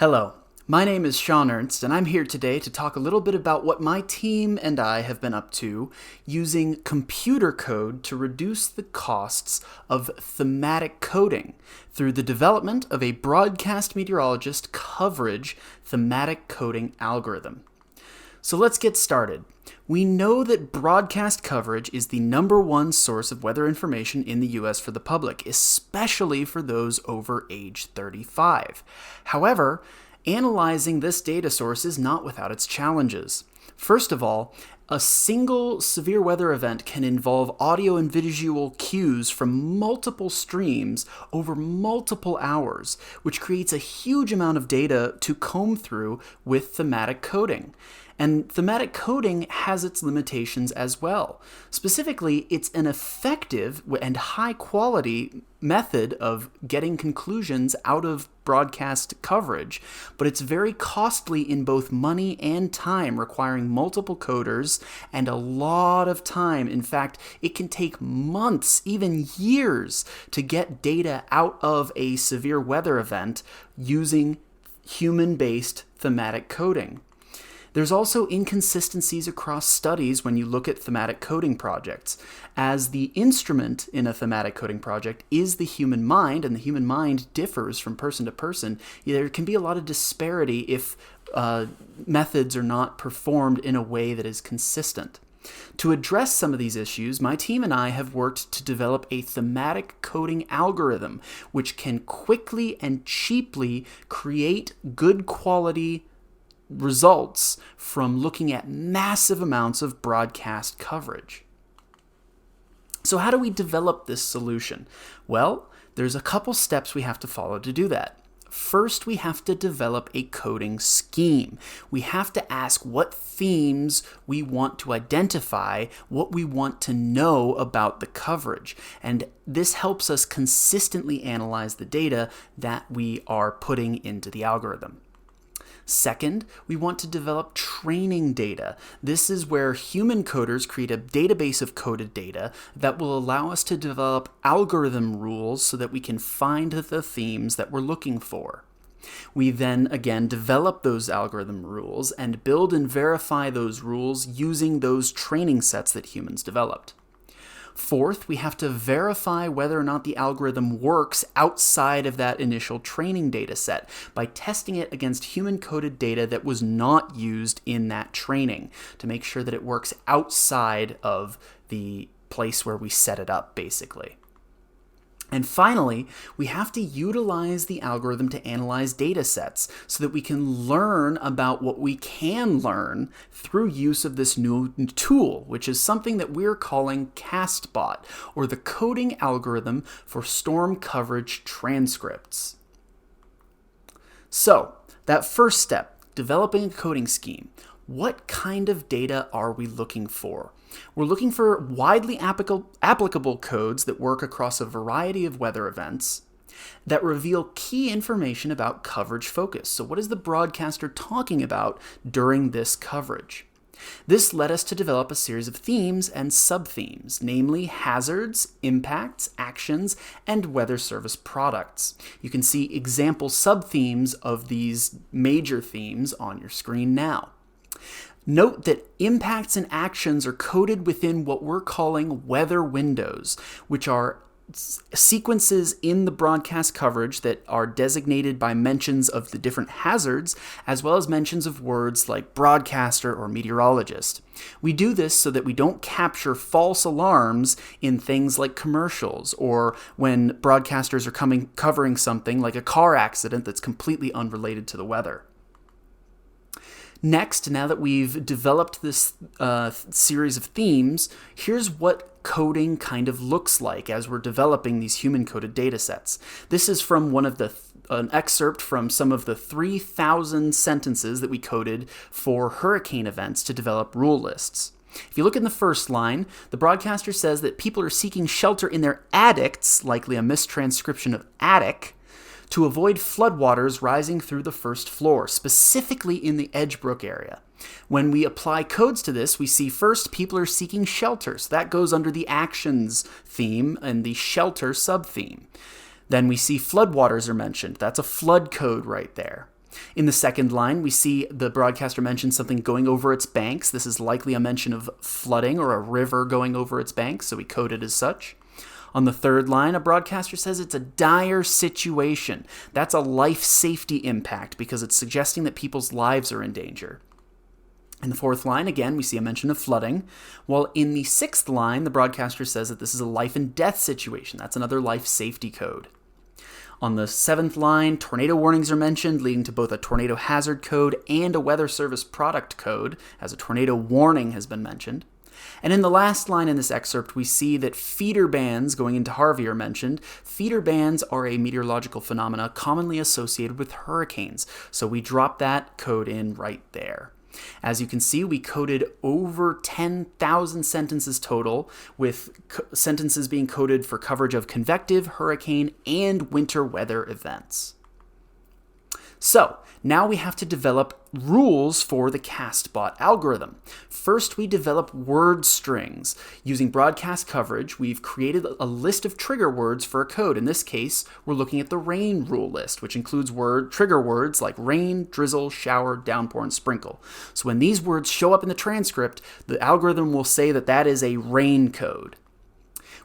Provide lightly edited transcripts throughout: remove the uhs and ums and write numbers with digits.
Hello, my name is Sean Ernst, and I'm here today to talk a little bit about what my team and I have been up to using computer code to reduce the costs of thematic coding through the development of a broadcast meteorologist coverage thematic coding algorithm. So let's get started. We know that broadcast coverage is the #1 source of weather information in the US for the public, especially for those over age 35. However, analyzing this data source is not without its challenges. First of all, a single severe weather event can involve audio and visual cues from multiple streams over multiple hours, which creates a huge amount of data to comb through with thematic coding. And thematic coding has its limitations as well. Specifically, it's an effective and high-quality method of getting conclusions out of broadcast coverage, but it's very costly in both money and time, requiring multiple coders and a lot of time. In fact, it can take months, even years, to get data out of a severe weather event using human-based thematic coding. There's also inconsistencies across studies when you look at thematic coding projects, as the instrument in a thematic coding project is the human mind, and the human mind differs from person to person. There can be a lot of disparity if methods are not performed in a way that is consistent. To address some of these issues, my team and I have worked to develop a thematic coding algorithm which can quickly and cheaply create good quality results from looking at massive amounts of broadcast coverage. So how do we develop this solution? Well, there's a couple steps we have to follow to do that. First, we have to develop a coding scheme. We have to ask what themes we want to identify, what we want to know about the coverage. And this helps us consistently analyze the data that we are putting into the algorithm. Second, we want to develop training data. This is where human coders create a database of coded data that will allow us to develop algorithm rules so that we can find the themes that we're looking for. We then, again, develop those algorithm rules and build and verify those rules using those training sets that humans developed. Fourth, we have to verify whether or not the algorithm works outside of that initial training data set by testing it against human-coded data that was not used in that training to make sure that it works outside of the place where we set it up, basically. And finally, we have to utilize the algorithm to analyze data sets so that we can learn about what we can learn through use of this new tool, which is something that we're calling CAST.Bot, or the coding algorithm for storm coverage transcripts. So, that first step, developing a coding scheme. What kind of data are we looking for? We're looking for widely applicable codes that work across a variety of weather events that reveal key information about coverage focus. So what is the broadcaster talking about during this coverage? This led us to develop a series of themes and sub-themes, namely hazards, impacts, actions, and weather service products. You can see example sub-themes of these major themes on your screen now. Note that impacts and actions are coded within what we're calling weather windows, which are sequences in the broadcast coverage that are designated by mentions of the different hazards, as well as mentions of words like broadcaster or meteorologist. We do this so that we don't capture false alarms in things like commercials or when broadcasters are covering something like a car accident that's completely unrelated to the weather. Next, now that we've developed this series of themes, here's what coding kind of looks like as we're developing these human-coded data sets. This is from an excerpt from some of the 3,000 sentences that we coded for hurricane events to develop rule lists. If you look in the first line, the broadcaster says that people are seeking shelter in their attics, likely a mistranscription of attic, to avoid floodwaters rising through the first floor, specifically in the Edgebrook area. When we apply codes to this, we see first people are seeking shelter. So that goes under the actions theme and the shelter sub-theme. Then we see floodwaters are mentioned. That's a flood code right there. In the second line, we see the broadcaster mention something going over its banks. This is likely a mention of flooding or a river going over its banks, so we code it as such. On the third line, a broadcaster says it's a dire situation. That's a life safety impact because it's suggesting that people's lives are in danger. In the fourth line, again, we see a mention of flooding, while in the sixth line, the broadcaster says that this is a life and death situation. That's another life safety code. On the seventh line, tornado warnings are mentioned, leading to both a tornado hazard code and a weather service product code, as a tornado warning has been mentioned. And in the last line in this excerpt, we see that feeder bands going into Harvey are mentioned. Feeder bands are a meteorological phenomena commonly associated with hurricanes, so we drop that code in right there. As you can see, we coded over 10,000 sentences total, with sentences being coded for coverage of convective, hurricane, and winter weather events. So, now we have to develop rules for the CAST.Bot algorithm. First, we develop word strings. Using broadcast coverage, we've created a list of trigger words for a code. In this case, we're looking at the rain rule list, which includes trigger words like rain, drizzle, shower, downpour, and sprinkle. So when these words show up in the transcript, the algorithm will say that that is a rain code.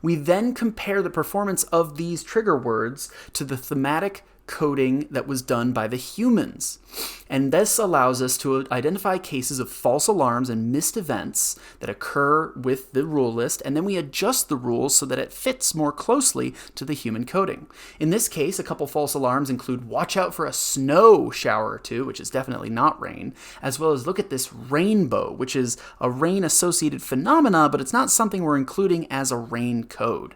We then compare the performance of these trigger words to the thematic coding that was done by the humans. And this allows us to identify cases of false alarms and missed events that occur with the rule list, and then we adjust the rules so that it fits more closely to the human coding. In this case, a couple false alarms include watch out for a snow shower or two, which is definitely not rain, as well as look at this rainbow, which is a rain-associated phenomena, but it's not something we're including as a rain code.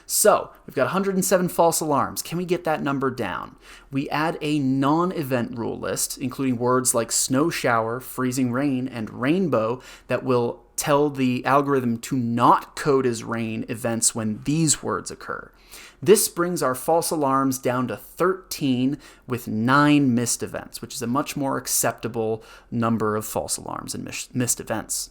So, we've got 107 false alarms. Can we get that number down? We add a non-event rule list, including words like snow shower, freezing rain, and rainbow that will tell the algorithm to not code as rain events when these words occur. This brings our false alarms down to 13 with 9 missed events, which is a much more acceptable number of false alarms and missed events.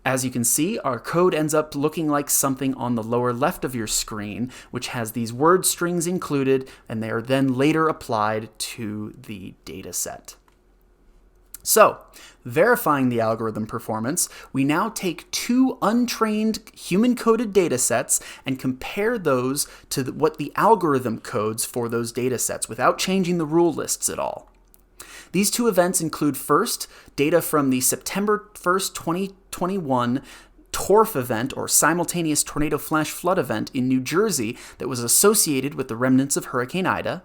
As you can see, our code ends up looking like something on the lower left of your screen, which has these word strings included, and they are then later applied to the data set. So, verifying the algorithm performance, we now take 2 untrained human-coded data sets and compare those to what the algorithm codes for those data sets without changing the rule lists at all. These 2 events include, first, data from the September 1st, 2021 TORF event, or simultaneous tornado flash flood event in New Jersey that was associated with the remnants of Hurricane Ida.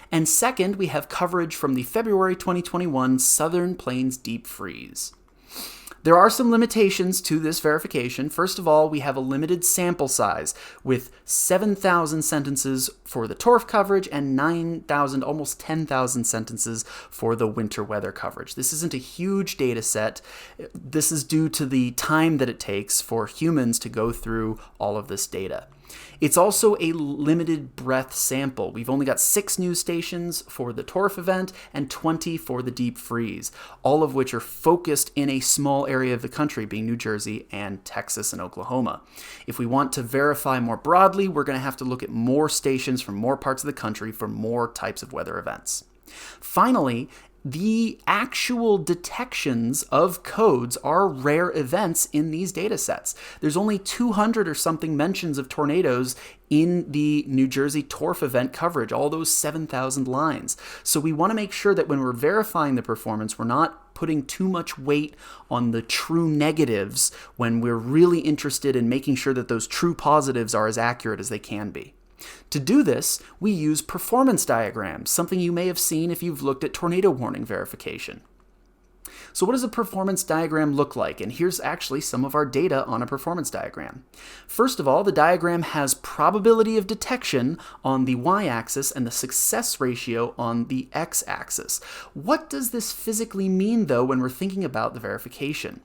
And second, we have coverage from the February 2021 Southern Plains deep freeze. There are some limitations to this verification. First of all, we have a limited sample size with 7,000 sentences for the TORF coverage and 9,000, almost 10,000 sentences for the winter weather coverage. This isn't a huge data set. This is due to the time that it takes for humans to go through all of this data. It's also a limited breadth sample. We've only got 6 news stations for the TORF event and 20 for the deep freeze, all of which are focused in a small area of the country, being New Jersey and Texas and Oklahoma. If we want to verify more broadly, we're going to have to look at more stations from more parts of the country for more types of weather events. Finally, the actual detections of codes are rare events in these data sets. There's only 200 or something mentions of tornadoes in the New Jersey TORF event coverage, all those 7,000 lines. So we want to make sure that when we're verifying the performance, we're not putting too much weight on the true negatives when we're really interested in making sure that those true positives are as accurate as they can be. To do this, we use performance diagrams, something you may have seen if you've looked at tornado warning verification. So what does a performance diagram look like? And here's actually some of our data on a performance diagram. First of all, the diagram has probability of detection on the y-axis and the success ratio on the x-axis. What does this physically mean, though, when we're thinking about the verification?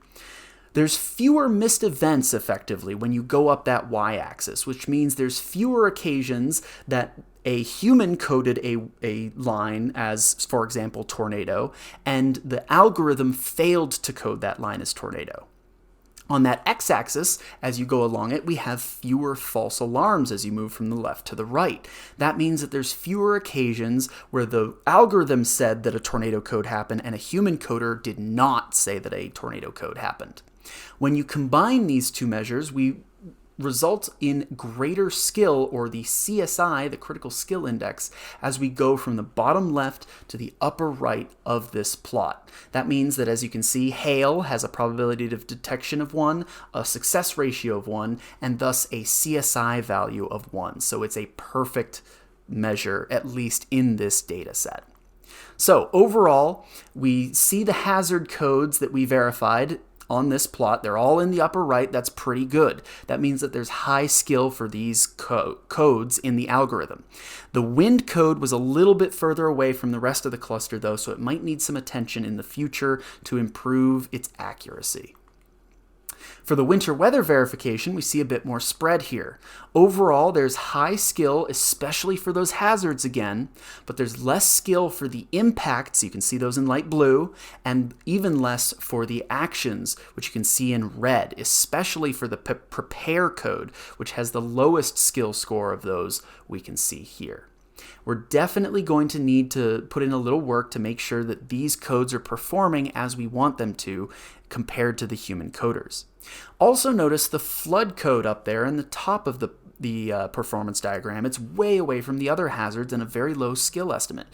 There's fewer missed events, effectively, when you go up that y-axis, which means there's fewer occasions that a human coded a line as, for example, tornado, and the algorithm failed to code that line as tornado. On that x-axis, as you go along it, we have fewer false alarms as you move from the left to the right. That means that there's fewer occasions where the algorithm said that a tornado code happened and a human coder did not say that a tornado code happened. When you combine these two measures, we result in greater skill, or the CSI, the critical skill index, as we go from the bottom left to the upper right of this plot. That means that, as you can see, hail has a probability of detection of 1, a success ratio of 1, and thus a CSI value of 1. So it's a perfect measure, at least in this data set. So overall, we see the hazard codes that we verified on this plot. They're all in the upper right. That's pretty good. That means that there's high skill for these codes in the algorithm. The wind code was a little bit further away from the rest of the cluster, though, so it might need some attention in the future to improve its accuracy. For the winter weather verification, we see a bit more spread here. Overall, there's high skill, especially for those hazards again, but there's less skill for the impacts, you can see those in light blue, and even less for the actions, which you can see in red, especially for the prepare code, which has the lowest skill score of those we can see here. We're definitely going to need to put in a little work to make sure that these codes are performing as we want them to compared to the human coders. Also notice the flood code up there in the top of the performance diagram. It's way away from the other hazards and a very low skill estimate.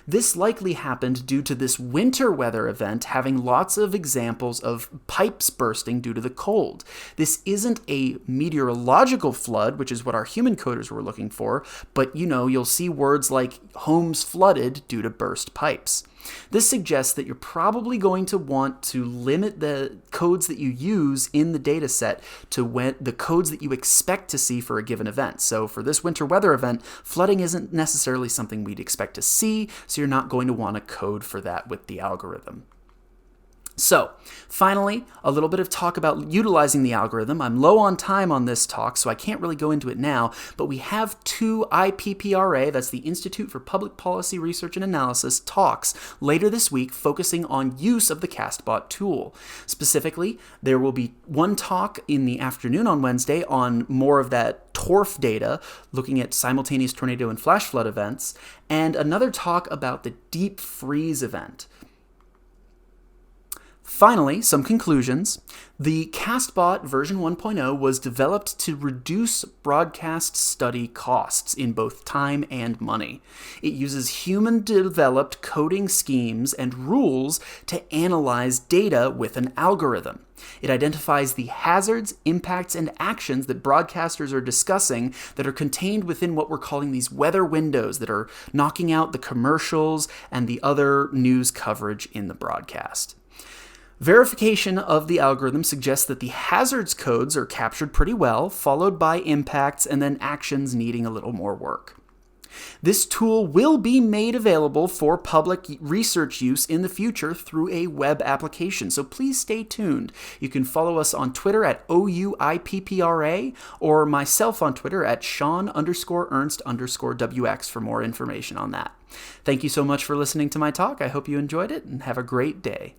This likely happened due to this winter weather event having lots of examples of pipes bursting due to the cold. This isn't a meteorological flood, which is what our human coders were looking for, but you'll see words like homes flooded due to burst pipes. This suggests that you're probably going to want to limit the codes that you use in the data set to the codes that you expect to see for a given event. So for this winter weather event, flooding isn't necessarily something we'd expect to see, so you're not going to want to code for that with the algorithm. So, finally, a little bit of talk about utilizing the algorithm. I'm low on time on this talk, so I can't really go into it now, but we have 2 IPPRA, that's the Institute for Public Policy Research and Analysis, talks later this week focusing on use of the CAST.Bot tool. Specifically, there will be one talk in the afternoon on Wednesday on more of that TORF data, looking at simultaneous tornado and flash flood events, and another talk about the deep freeze event. Finally, some conclusions. The CAST.Bot version 1.0 was developed to reduce broadcast study costs in both time and money. It uses human-developed coding schemes and rules to analyze data with an algorithm. It identifies the hazards, impacts, and actions that broadcasters are discussing that are contained within what we're calling these weather windows that are knocking out the commercials and the other news coverage in the broadcast. Verification of the algorithm suggests that the hazards codes are captured pretty well, followed by impacts and then actions needing a little more work. This tool will be made available for public research use in the future through a web application, so please stay tuned. You can follow us on Twitter at OUIPPRA or myself on Twitter at Sean_Ernst_WX for more information on that. Thank you so much for listening to my talk. I hope you enjoyed it and have a great day.